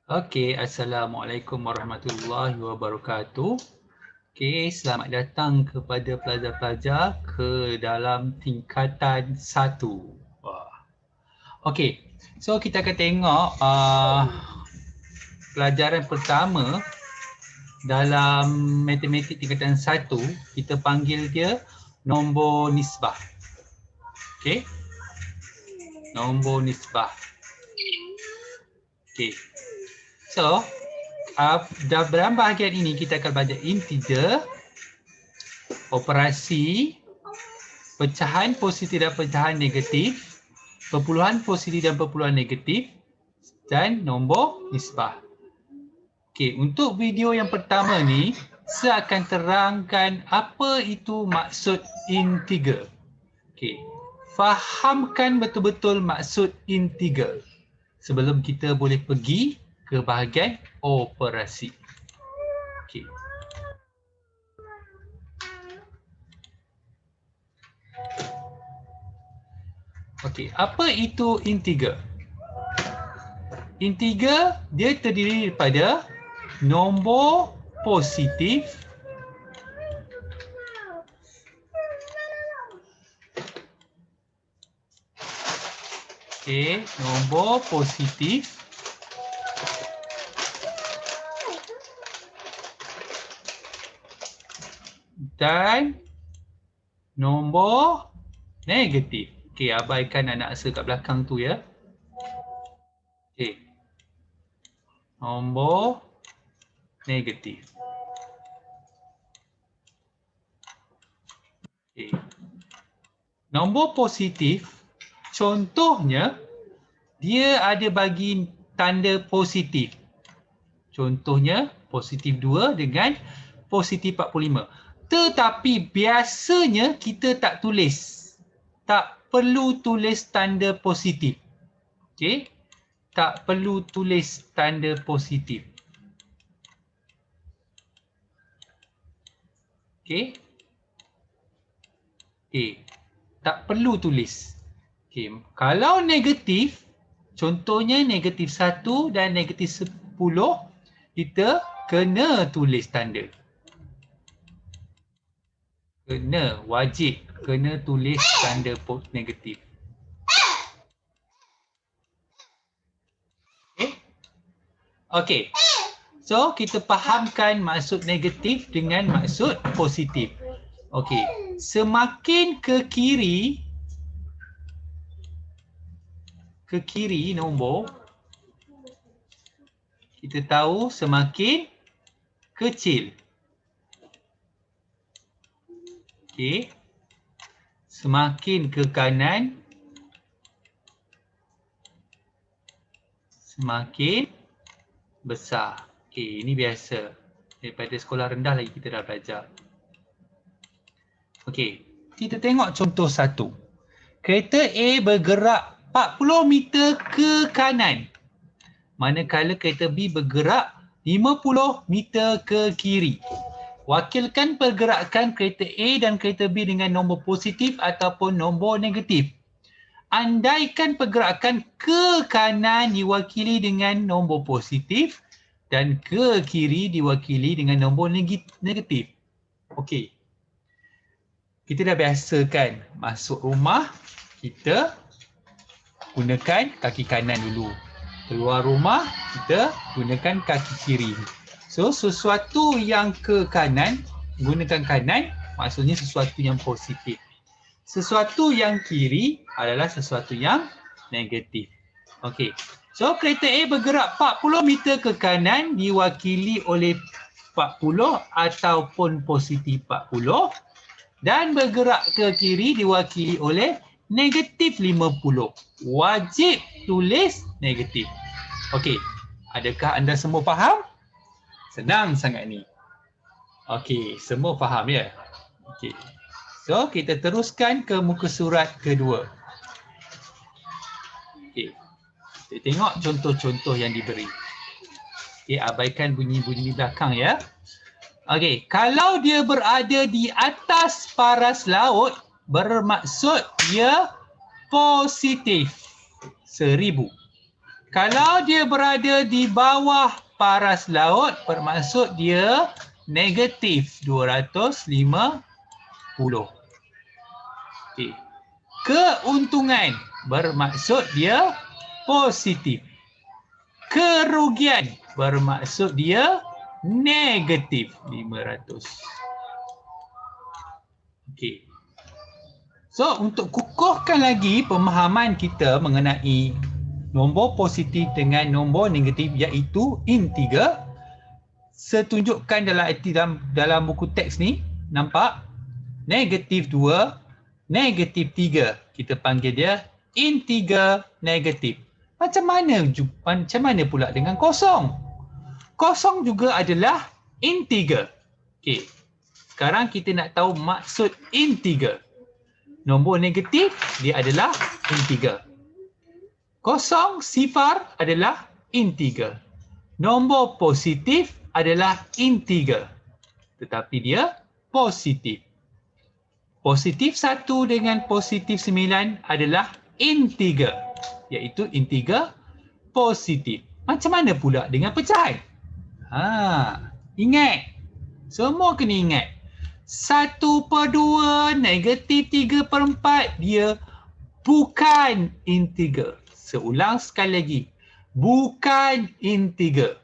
Okey, Assalamualaikum warahmatullahi wabarakatuh. Okey, selamat datang kepada pelajar-pelajar ke dalam tingkatan 1. Wah. Okey, so kita akan tengok pelajaran pertama dalam matematik tingkatan 1. Kita panggil dia nombor nisbah. Okey. Nombor nisbah. Okey. So, dalam bahagian ini kita akan belajar integer, operasi, pecahan positif dan pecahan negatif, perpuluhan positif dan perpuluhan negatif, dan nombor nisbah. Okey, untuk video yang pertama ni, saya akan terangkan apa itu maksud integer. Okey, fahamkan betul-betul maksud integer sebelum kita boleh pergi ke bahagian operasi. Okey. Okey, apa itu integer? Integer dia terdiri daripada nombor positif nombor positif dan nombor negatif. Okey, abaikan anak saya kat belakang tu ya. Okey. Nombor negatif. Okey. Nombor positif, contohnya dia ada bagi tanda positif. Contohnya positif 2 dengan positif 45. Tetapi biasanya kita tak tulis. Tak perlu tulis tanda positif. Okey? Tak perlu tulis tanda positif. Okey? Okey. Tak perlu tulis. Okey, kalau negatif, contohnya negatif 1 dan negatif 10, kita kena tulis tanda. Kena, wajib kena tulis tanda negatif. Okey? Okey. So, kita fahamkan maksud negatif dengan maksud positif. Okey, semakin ke kiri nombor, kita tahu semakin kecil. Okey. Semakin ke kanan, semakin besar. Okey, ini biasa. Daripada sekolah rendah lagi kita dah belajar. Okey, kita tengok contoh 1. Kereta A bergerak 40 meter ke kanan, manakala kereta B bergerak 50 meter ke kiri. Wakilkan pergerakan kereta A dan kereta B dengan nombor positif ataupun nombor negatif. Andaikan pergerakan ke kanan diwakili dengan nombor positif dan ke kiri diwakili dengan nombor negatif. Okey. Kita dah biasa kan masuk rumah, kita gunakan kaki kanan dulu. Keluar rumah, kita gunakan kaki kiri. So, sesuatu yang ke kanan, gunakan kanan, maksudnya sesuatu yang positif. Sesuatu yang kiri adalah sesuatu yang negatif. Okey. So, kereta A bergerak 40 meter ke kanan diwakili oleh 40 ataupun positif 40 dan bergerak ke kiri diwakili oleh negatif 50. Wajib tulis negatif. Okey. Adakah anda semua faham? Senang sangat ni. Okey, semua faham ya? Okey. So, kita teruskan ke muka surat kedua. Okey. Kita tengok contoh-contoh yang diberi. Okey, abaikan bunyi-bunyi belakang ya. Okey, kalau dia berada di atas paras laut, bermaksud dia positif 1000. Kalau dia berada di bawah paras laut, bermaksud dia negatif 250. Okey. Keuntungan bermaksud dia positif. Kerugian bermaksud dia negatif 500. Okey. So, untuk kukuhkan lagi pemahaman kita mengenai nombor positif dengan nombor negatif iaitu integer, setunjukkan dalam buku teks ni, nampak? Negatif 2, negatif 3. Kita panggil dia integer negatif. Macam mana pula dengan kosong? Kosong juga adalah integer. Okey. Sekarang kita nak tahu maksud integer. Nombor negatif dia adalah integer. Kosong, sifar adalah integer. Nombor positif adalah integer. Tetapi dia positif. Positif 1 dengan positif 9 adalah integer. Iaitu integer positif. Macam mana pula dengan pecahan? Ingat. Semua kena ingat. 1/2 negatif 3/4 dia bukan integer. Seulang sekali lagi. Bukan integer.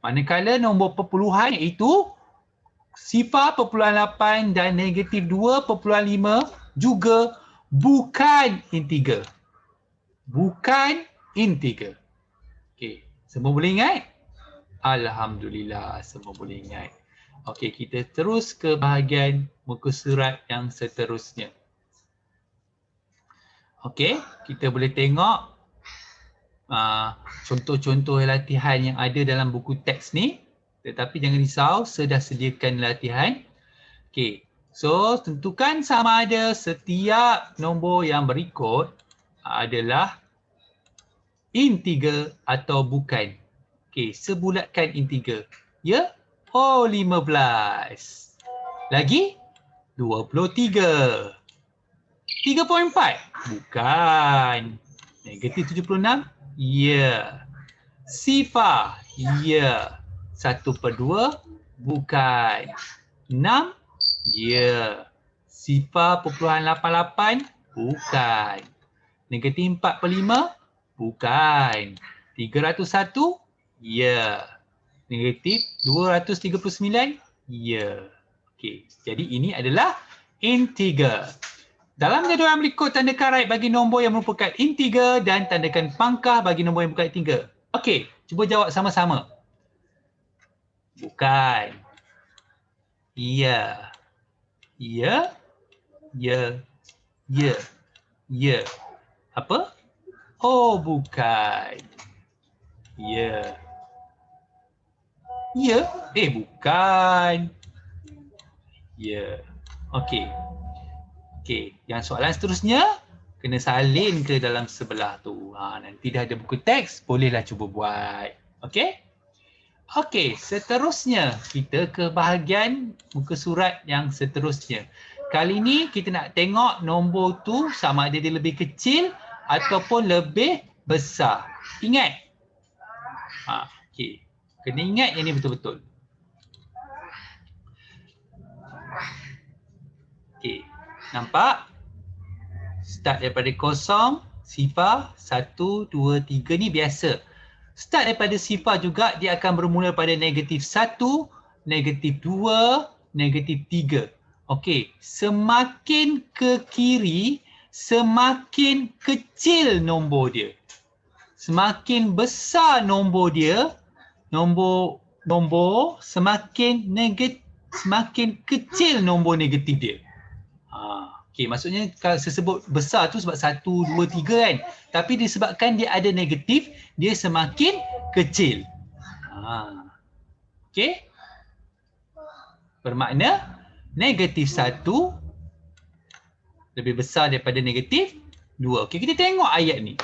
Manakala nombor perpuluhan iaitu 0.8 dan negatif 2.5 juga bukan integer. Bukan integer. Okey, semua boleh ingat? Alhamdulillah, semua boleh ingat. Okey, kita terus ke bahagian muka surat yang seterusnya. Okey, kita boleh tengok contoh-contoh latihan yang ada dalam buku teks ni. Tetapi jangan risau, saya dah sediakan latihan. Okey, so tentukan sama ada setiap nombor yang berikut adalah integer atau bukan. Okey, sebulatkan integer. Ya? 15. Lagi? 23. 3.4? Bukan. Negatif 76? Ya. Sifar? Ya. 1/2? Bukan. 6? Ya. Sifar perpuluhan 88? Bukan. Negatif 4/5? Bukan. 301? Ya. Negatif 239? Ya. Okey, jadi ini adalah integer. Dalam jadual yang berikut, tandakan right bagi nombor yang merupakan integer dan tandakan pangkah bagi nombor yang bukan integer. Okey, cuba jawab sama-sama. Bukan. Ya. Ya. Ya. Ya. Ya. Apa? Oh, bukan. Ya. Ya. Bukan. Ya. Okey. Okey, yang soalan seterusnya kena salin ke dalam sebelah tu. Nanti dah ada buku teks, bolehlah cuba buat. Okey? Okey, seterusnya kita ke bahagian muka surat yang seterusnya. Kali ni kita nak tengok nombor tu sama ada dia lebih kecil ataupun lebih besar. Ingat? Okey. Kena ingat yang ni betul-betul. Okey. Nampak? Start daripada 0, sifar, 1, 2, 3 ni biasa. Start daripada sifar juga dia akan bermula pada negatif 1, negatif 2, negatif 3. Okey, semakin ke kiri, semakin kecil nombor dia. Semakin besar nombor dia, nombor semakin kecil nombor negatif dia. Okey, maksudnya kalau saya sebut besar tu sebab 1, 2, 3 kan. Tapi disebabkan dia ada negatif, dia semakin kecil. Okey. Bermakna negatif 1 lebih besar daripada negatif 2. Okey, kita tengok ayat ni.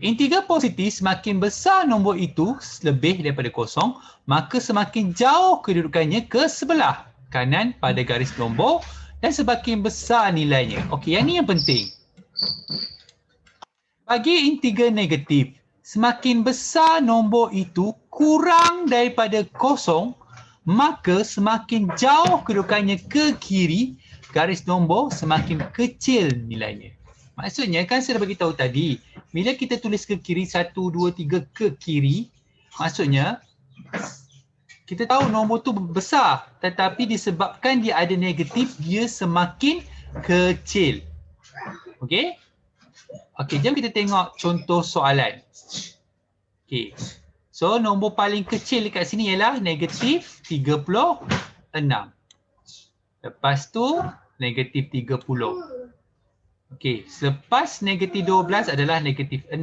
Integer positif semakin besar nombor itu lebih daripada 0, maka semakin jauh kedudukannya ke sebelah kanan pada garis nombor dan semakin besar nilainya. Okey, yang ni yang penting. Bagi integer negatif, semakin besar nombor itu kurang daripada kosong, maka semakin jauh kedudukannya ke kiri, garis nombor semakin kecil nilainya. Maksudnya kan saya dah bagi tahu tadi, bila kita tulis ke kiri 1, 2, 3 ke kiri, maksudnya kita tahu nombor tu besar, tetapi disebabkan dia ada negatif, dia semakin kecil. Okey? Okey, jom kita tengok contoh soalan. Okey. So, nombor paling kecil dekat sini ialah negatif 36. Lepas tu, negatif 30. Okey, selepas negatif 12 adalah negatif 6.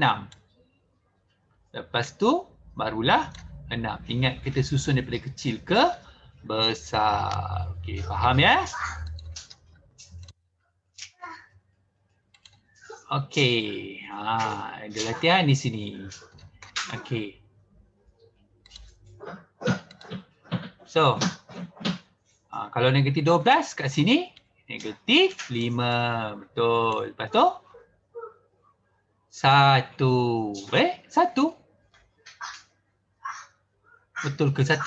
Lepas tu, barulah 6. Ingat kita susun daripada kecil ke besar. Okey, faham ya? Okey, ada latihan di sini. Okey. So, kalau negatif 12 kat sini, negatif 5. Betul. Lepas tu, 1. 1. Betul ke 1?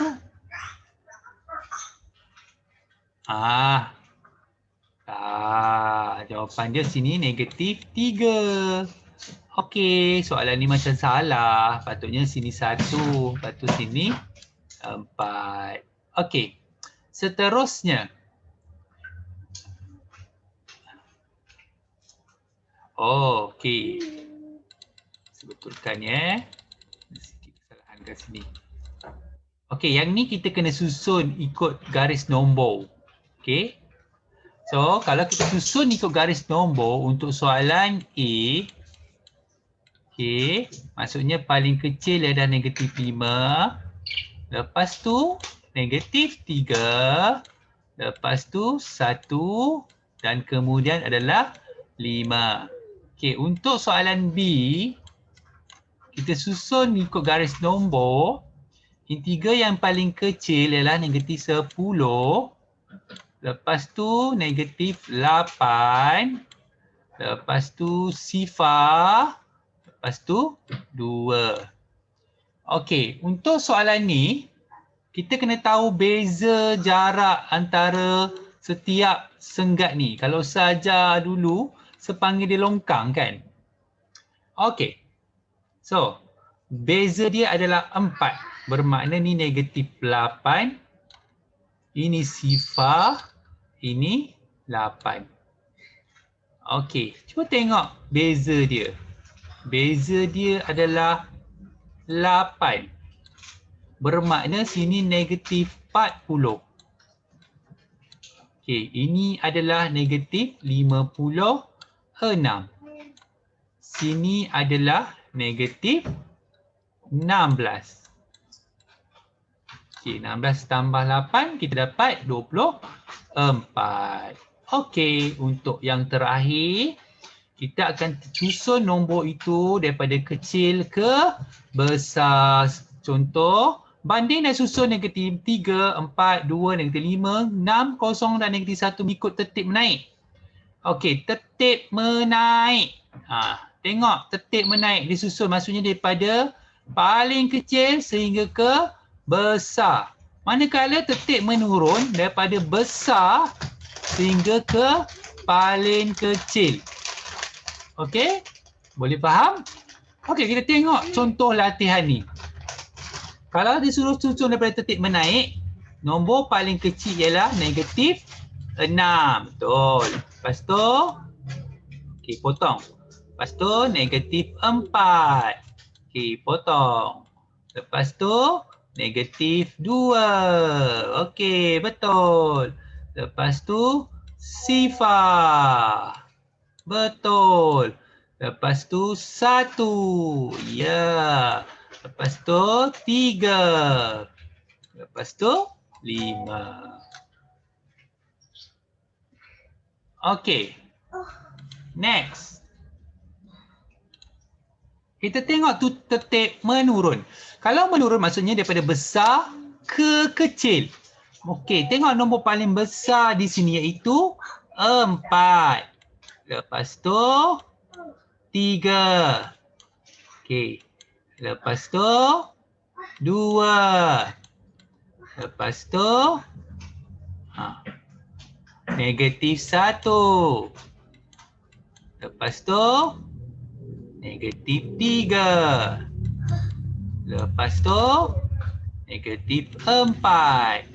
Jawapan dia sini negatif 3. Okey, soalan ni macam salah. Patutnya sini 1. Lepas tu sini 4. Okey, seterusnya. Okey. Sebetulkan ya. Sikit kesalahan kat sini. Okey, yang ni kita kena susun ikut garis nombor. Okey. So, kalau kita susun ikut garis nombor untuk soalan A, okey, maksudnya paling kecil adalah negatif 5. Lepas tu, negatif 3. Lepas tu, 1. Dan kemudian adalah 5. Okey, untuk soalan B, kita susun ikut garis nombor. Integer yang paling kecil ialah negatif 10. Lepas tu negatif 8. Lepas tu sifar. Lepas tu 2. Okey, untuk soalan ni, kita kena tahu beza jarak antara setiap senggat ni. Kalau saja dulu, saya panggil dia longkang kan? Okey. So, beza dia adalah 4. Bermakna ni negatif 8. Ini sifar. Ini 8. Okey, cuba tengok beza dia. Beza dia adalah 8. Bermakna sini negatif 40. Okey, ini adalah negatif 56. Sini adalah negatif 16. Okey, 16 tambah 8 kita dapat 24. Okey, untuk yang terakhir kita akan susun nombor itu daripada kecil ke besar. Contoh, banding dan susun negatif 3, 4, 2, negatif 5, 6, 0 dan negatif 1 mengikut tertib menaik. Okey, tertib menaik. Tengok tertib menaik disusun maksudnya daripada paling kecil sehingga ke besar. Manakala tertib menurun daripada besar sehingga ke paling kecil. Okey? Boleh faham? Okey, kita tengok contoh latihan ni. Kalau disuruh susun daripada tertib menaik, nombor paling kecil ialah negatif 6. Betul. Lepas tu, okey, potong. Lepas tu, negatif 4. Okey, potong. Lepas tu, negatif 2. Okey, betul. Lepas tu, sifar. Betul. Lepas tu, 1. Ya. Lepas tu, 3. Lepas tu, 5. Okey. Next. Kita tengok tu tertib menurun. Kalau menurun maksudnya daripada besar ke kecil. Okey, tengok nombor paling besar di sini iaitu 4. Lepas tu 3. Okey. Lepas tu 2. Lepas tu negatif 1. Lepas tu negatif 3. Lepas tu negatif 4.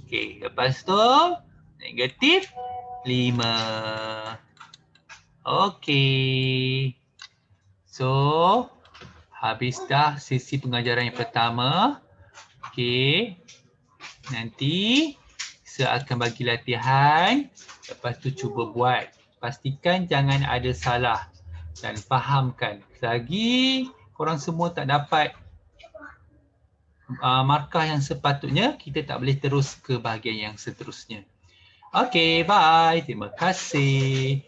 Okey, lepas tu negatif 5. Okey. So, habis dah sesi pengajaran yang pertama. Okey. Nanti saya akan bagi latihan. Lepas tu cuba buat. Pastikan jangan ada salah. Dan fahamkan. Selagi korang semua tak dapat markah yang sepatutnya, kita tak boleh terus ke bahagian yang seterusnya. Okey, bye. Terima kasih.